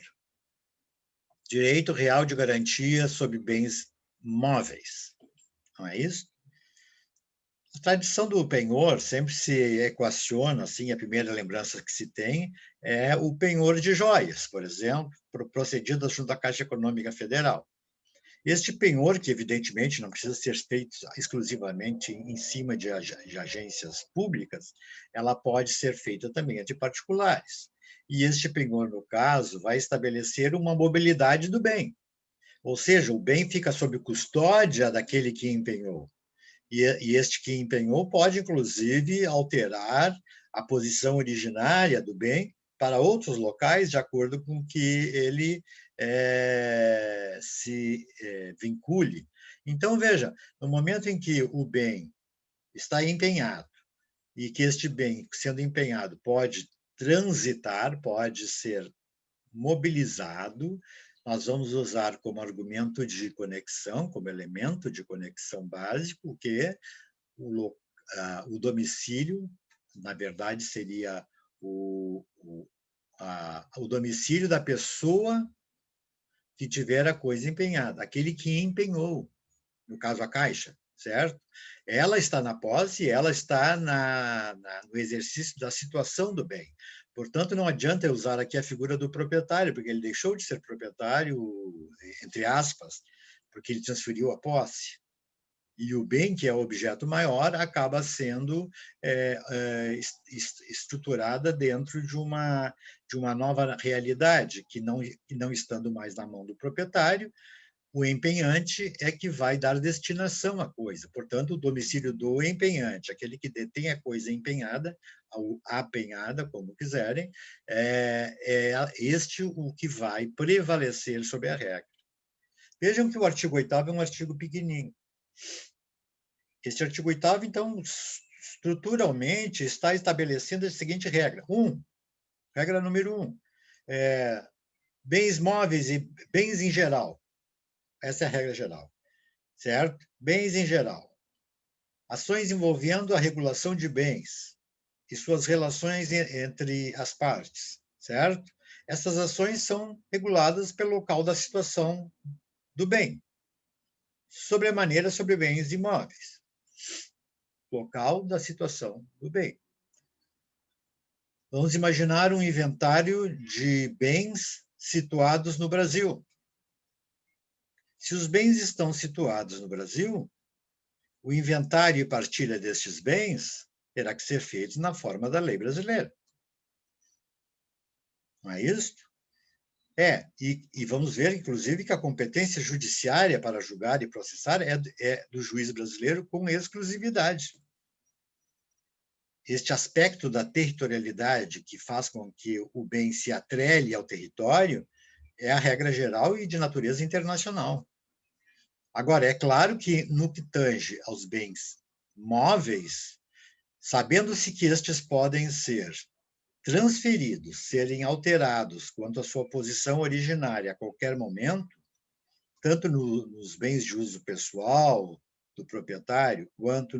Direito real de garantia sobre bens móveis. Não é isso? A tradição do penhor sempre se equaciona, assim, a primeira lembrança que se tem é o penhor de joias, por exemplo, procedido junto à Caixa Econômica Federal. Este penhor, que evidentemente não precisa ser feito exclusivamente em cima de agências públicas, ela pode ser feita também de particulares. E este penhor, no caso, vai estabelecer uma mobilidade do bem. Ou seja, o bem fica sob custódia daquele que empenhou. E este que empenhou pode, inclusive, alterar a posição originária do bem para outros locais, de acordo com que ele se vincule. Então, veja, no momento em que o bem está empenhado e que este bem, sendo empenhado, pode transitar, pode ser mobilizado, nós vamos usar como argumento de conexão, como elemento de conexão básico, que o domicílio, na verdade, seria o domicílio da pessoa que tiver a coisa empenhada, aquele que empenhou, no caso a Caixa, certo? Ela está na posse, ela está no exercício da situação do bem. Portanto, não adianta eu usar aqui a figura do proprietário, porque ele deixou de ser proprietário, entre aspas, porque ele transferiu a posse. E o bem, que é o objeto maior, acaba sendo estruturada dentro de uma nova realidade, que não estando mais na mão do proprietário, o empenhante é que vai dar destinação à coisa. Portanto, o domicílio do empenhante, aquele que detém a coisa empenhada, ou apenhada, como quiserem, é este o que vai prevalecer sobre a regra. Vejam que o artigo 8º é um artigo pequenininho. Este artigo 8º, então, estruturalmente, está estabelecendo a seguinte regra. Regra número 1, bens móveis e bens em geral. Essa é a regra geral, certo? Bens em geral. Ações envolvendo a regulação de bens e suas relações entre as partes, certo? Essas ações são reguladas pelo local da situação do bem, sobremaneira sobre bens imóveis. Local da situação do bem. Vamos imaginar um inventário de bens situados no Brasil. Se os bens estão situados no Brasil, o inventário e partilha destes bens terá que ser feito na forma da lei brasileira. Não é isso? E vamos ver, inclusive, que a competência judiciária para julgar e processar é do juiz brasileiro com exclusividade. Este aspecto da territorialidade que faz com que o bem se atrele ao território é a regra geral e de natureza internacional. Agora, é claro que, no que tange aos bens móveis, sabendo-se que estes podem ser transferidos, serem alterados quanto à sua posição originária a qualquer momento, tanto nos bens de uso pessoal do proprietário, quanto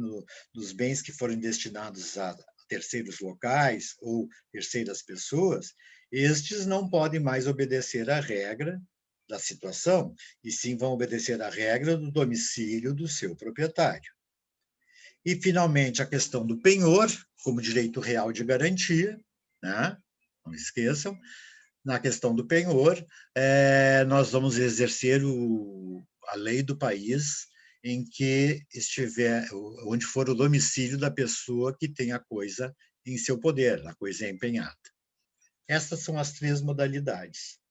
nos bens que forem destinados a terceiros locais ou terceiras pessoas, estes não podem mais obedecer à regra da situação, e sim vão obedecer à regra do domicílio do seu proprietário. E, finalmente, a questão do penhor, como direito real de garantia, né? Não esqueçam, na questão do penhor, nós vamos exercer a lei do país em que estiver, onde for o domicílio da pessoa que tem a coisa em seu poder, a coisa é empenhada. Essas são as 3 modalidades.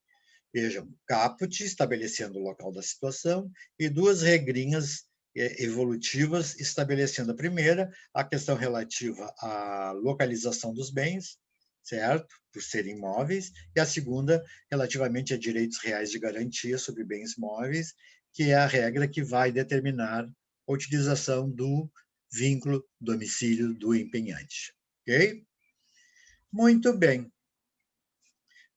Vejam, caput, estabelecendo o local da situação, e 2 regrinhas evolutivas, estabelecendo a primeira, a questão relativa à localização dos bens, certo? Por serem imóveis, e a segunda, relativamente a direitos reais de garantia sobre bens móveis, que é a regra que vai determinar a utilização do vínculo domicílio do empenhante. Ok? Muito bem.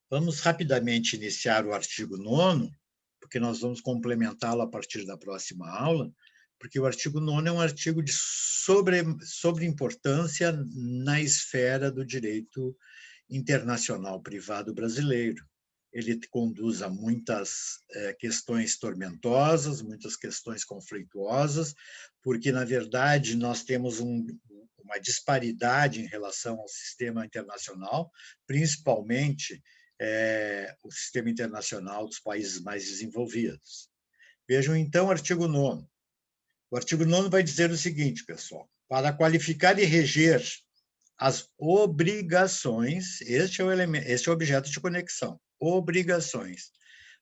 Vamos rapidamente iniciar o artigo 9º, porque nós vamos complementá-lo a partir da próxima aula, porque o artigo 9º é um artigo de sobre importância na esfera do direito internacional privado brasileiro. Ele conduz a muitas questões tormentosas, muitas questões conflituosas, porque, na verdade, nós temos uma disparidade em relação ao sistema internacional, principalmente o sistema internacional dos países mais desenvolvidos. Vejam, então, o artigo 9º. O artigo 9º vai dizer o seguinte, pessoal: para qualificar e reger as obrigações, este é o objeto de conexão, obrigações.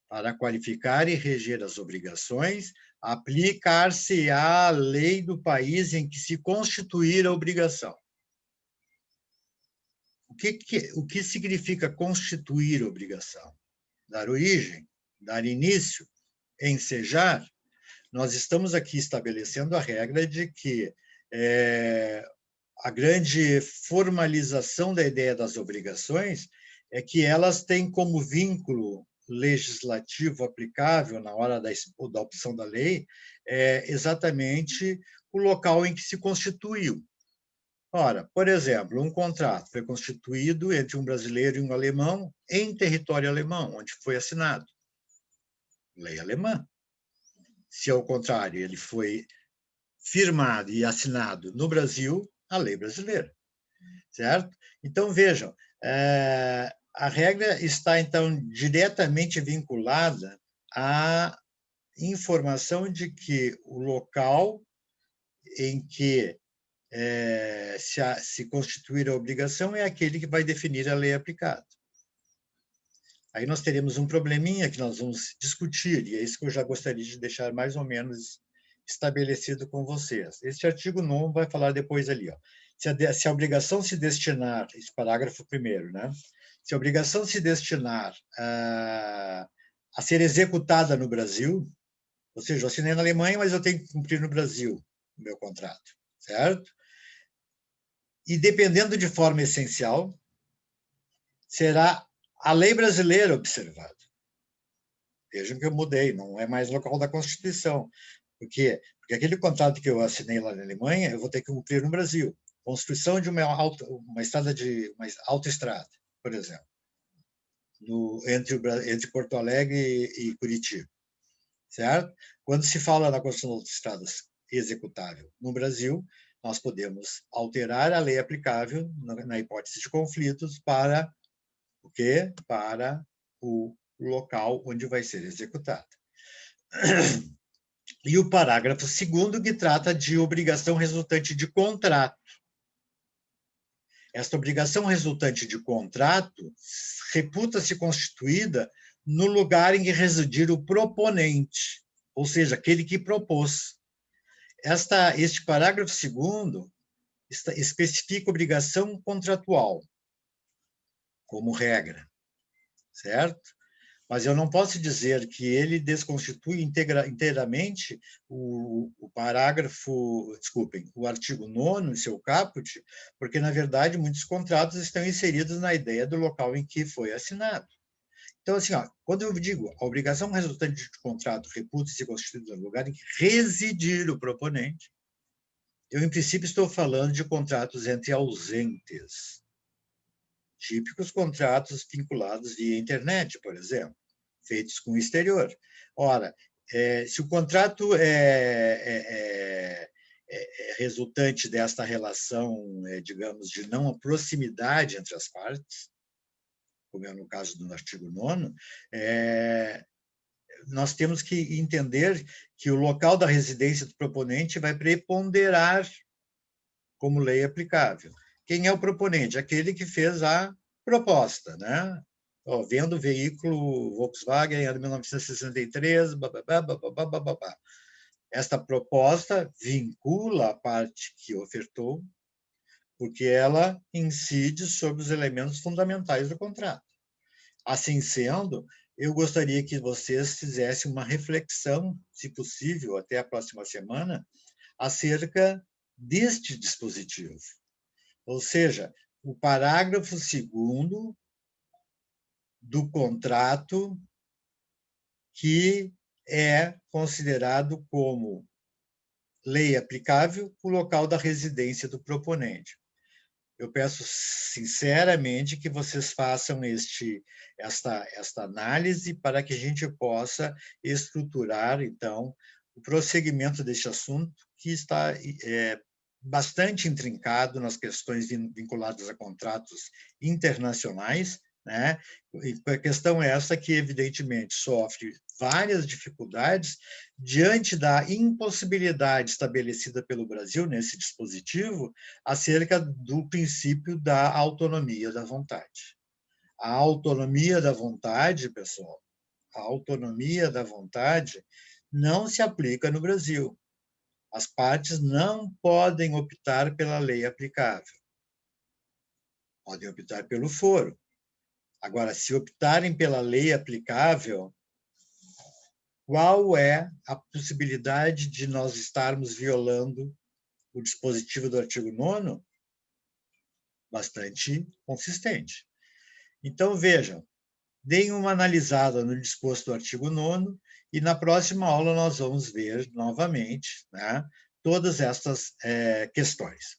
Para qualificar e reger as obrigações, aplicar-se-á a lei do país em que se constituir a obrigação. O que significa constituir obrigação? Dar origem, dar início, ensejar. Nós estamos aqui estabelecendo a regra de que a grande formalização da ideia das obrigações é que elas têm como vínculo legislativo aplicável na hora da opção da lei exatamente o local em que se constituiu. Ora, por exemplo, um contrato foi constituído entre um brasileiro e um alemão em território alemão, onde foi assinado. Lei alemã. Se, ao contrário, ele foi firmado e assinado no Brasil, a lei brasileira, certo? Então, vejam, a regra está, então, diretamente vinculada à informação de que o local em que se constituir a obrigação é aquele que vai definir a lei aplicada. Aí nós teremos um probleminha que nós vamos discutir, e é isso que eu já gostaria de deixar mais ou menos estabelecido com vocês. Esse artigo 9 vai falar depois ali, ó, se a obrigação se destinar, esse parágrafo primeiro, né? Se a obrigação se destinar a ser executada no Brasil, ou seja, eu assinei na Alemanha, mas eu tenho que cumprir no Brasil o meu contrato, certo? E dependendo de forma essencial, será a lei brasileira observada. Vejam que eu mudei, não é mais local da Constituição. Por quê? Porque aquele contrato que eu assinei lá na Alemanha, eu vou ter que cumprir no Brasil. Construção de uma estrada de uma autoestrada, por exemplo, entre Porto Alegre e Curitiba, certo? Quando se fala na construção de autoestradas executável no Brasil, nós podemos alterar a lei aplicável na hipótese de conflitos para o quê? Para o local onde vai ser executada. E o parágrafo 2º, que trata de obrigação resultante de contrato. Esta obrigação resultante de contrato reputa-se constituída no lugar em que residir o proponente, ou seja, aquele que propôs. Este parágrafo 2º especifica obrigação contratual como regra, certo? Mas eu não posso dizer que ele desconstitui inteiramente o artigo 9º, seu caput, porque, na verdade, muitos contratos estão inseridos na ideia do local em que foi assinado. Então, assim, ó, quando eu digo a obrigação resultante de contrato reputa-se constituída no lugar em que residir o proponente, eu, em princípio, estou falando de contratos entre ausentes, típicos contratos vinculados via internet, por exemplo, feitos com o exterior. Ora, se o contrato é resultante desta relação, digamos, de não proximidade entre as partes, como é no caso do artigo 9º, nós temos que entender que o local da residência do proponente vai preponderar como lei aplicável. Quem é o proponente? Aquele que fez a proposta, né? Vendo o veículo Volkswagen ano 1963, bababá, bababá, bababá. Esta proposta vincula a parte que ofertou, porque ela incide sobre os elementos fundamentais do contrato. Assim sendo, eu gostaria que vocês fizessem uma reflexão, se possível, até a próxima semana, acerca deste dispositivo. Ou seja, o parágrafo 2º do contrato que é considerado como lei aplicável o local da residência do proponente. Eu peço sinceramente que vocês façam esta análise para que a gente possa estruturar, então, o prosseguimento deste assunto, que está bastante intrincado nas questões vinculadas a contratos internacionais, né? E a questão é essa que, evidentemente, sofre várias dificuldades diante da impossibilidade estabelecida pelo Brasil nesse dispositivo acerca do princípio da autonomia da vontade. A autonomia da vontade, pessoal, a autonomia da vontade não se aplica no Brasil. As partes não podem optar pela lei aplicável. Podem optar pelo foro. Agora, se optarem pela lei aplicável, qual é a possibilidade de nós estarmos violando o dispositivo do artigo 9º? Bastante consistente. Então, vejam, deem uma analisada no disposto do artigo 9º e na próxima aula nós vamos ver novamente, né, todas estas questões.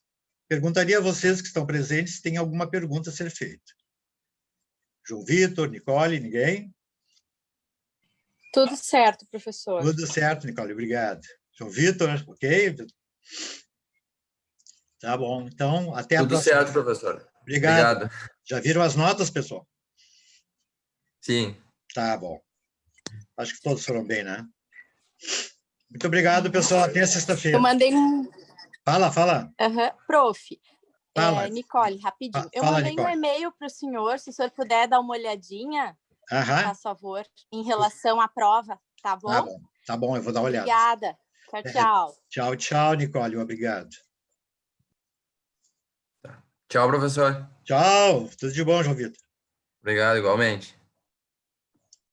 Perguntaria a vocês que estão presentes se tem alguma pergunta a ser feita. João Vitor, Nicole, ninguém? Tudo certo, professor. Tudo certo, Nicole, obrigado. João Vitor, ok? Tá bom, então, até a Tudo próxima. certo, professor. Obrigado. Obrigado. Já viram as notas, pessoal? Sim. Tá bom. Acho que todos foram bem, né? Muito obrigado, pessoal. Até sexta-feira. Eu mandei um... Fala. Prof, Fala. Nicole, rapidinho. Eu Fala, mandei um Nicole. e-mail para o senhor, se o senhor puder dar uma olhadinha, Aham. faz favor, em relação à prova, tá bom? Tá bom, eu vou dar uma olhada. Obrigada. Tchau. Tchau, Nicole. Obrigado. Tchau, professor. Tchau. Tudo de bom, João Vitor. Obrigado, igualmente.